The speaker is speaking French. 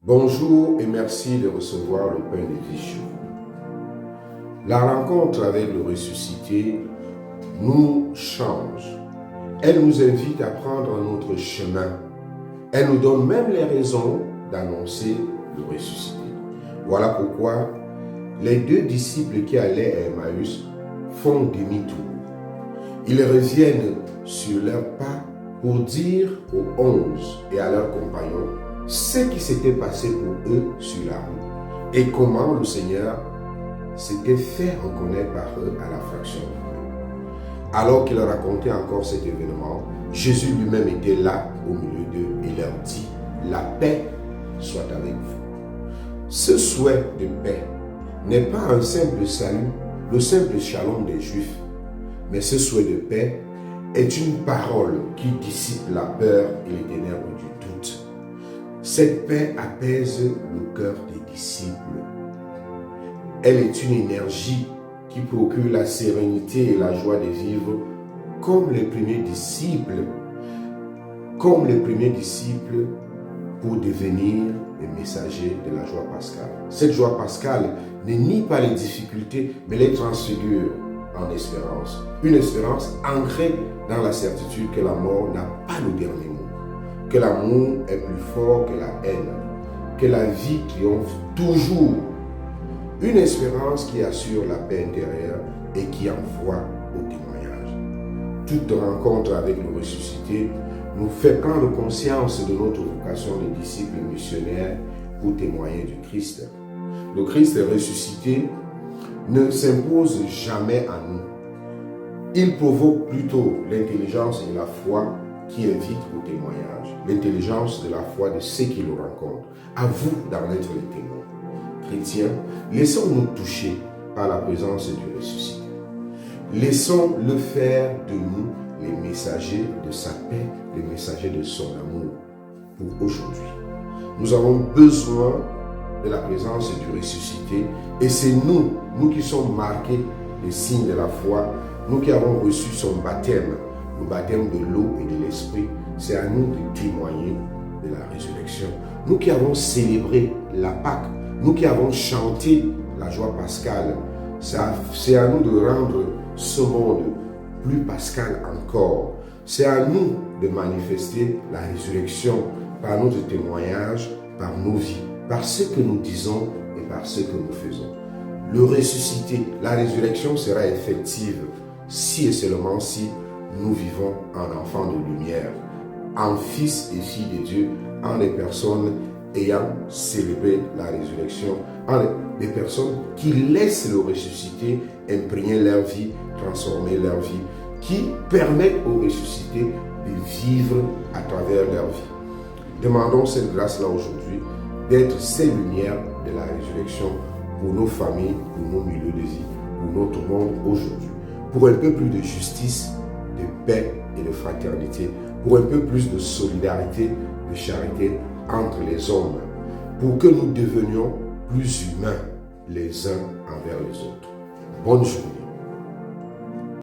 Bonjour et merci de recevoir le pain de vie chaud. La rencontre avec le ressuscité nous change. Elle nous invite à prendre notre chemin. Elle nous donne même les raisons d'annoncer le ressuscité. Voilà pourquoi les deux disciples qui allaient à Emmaüs font demi-tour. Ils reviennent sur leurs pas pour dire aux 11 et à leurs compagnons ce qui s'était passé pour eux sur la route et comment le Seigneur s'était fait reconnaître par eux à la fraction. Alors qu'il leur racontait encore cet événement, Jésus lui-même était là au milieu d'eux et leur dit « La paix soit avec vous ». Ce souhait de paix n'est pas un simple salut, le simple shalom des Juifs, mais ce souhait de paix est une parole qui dissipe la peur et les ténèbres du doute. Cette paix apaise le cœur des disciples. Elle est une énergie qui procure la sérénité et la joie de vivre comme les premiers disciples, pour devenir les messagers de la joie pascale. Cette joie pascale ne nie pas les difficultés, mais les transfigure en espérance. Une espérance ancrée dans la certitude que la mort n'a pas le dernier mot, que l'amour est plus fort que la haine, que la vie triomphe toujours. Une espérance qui assure la paix intérieure et qui envoie au témoignage. Toute rencontre avec le ressuscité nous fait prendre conscience de notre vocation de disciples missionnaires pour témoigner du Christ. Le Christ ressuscité ne s'impose jamais à nous. Il provoque plutôt l'intelligence et la foi qui invitent au témoignage. L'intelligence de la foi de ceux qui le rencontrent. À vous d'en être les témoins. Chrétiens, laissons-nous toucher par la présence du ressuscité. Laissons-le faire de nous les messagers de sa paix, les messagers de son amour pour aujourd'hui. Nous avons besoin de la présence du ressuscité et c'est nous qui sommes marqués des signes de la foi, nous qui avons reçu son baptême, le baptême de l'eau et de l'esprit. C'est à nous de témoigner de la résurrection. Nous qui avons célébré la Pâque, nous qui avons chanté la joie pascale, c'est à nous de rendre ce monde plus pascal encore. C'est à nous de manifester la résurrection par notre témoignage, par nos vies, par ce que nous disons et par ce que nous faisons. Le ressuscité, la résurrection sera effective si et seulement si nous vivons en enfants de lumière, en fils et filles de Dieu, en des personnes ayant célébré la résurrection, en des personnes qui laissent le ressuscité imprégner leur vie, transformer leur vie, qui permettent au ressuscité de vivre à travers leur vie. Demandons cette grâce-là aujourd'hui, d'être ces lumières de la résurrection pour nos familles, pour nos milieux de vie, pour notre monde aujourd'hui. Pour un peu plus de justice, de paix et de fraternité, pour un peu plus de solidarité, de charité entre les hommes, pour que nous devenions plus humains les uns envers les autres. Bonne journée.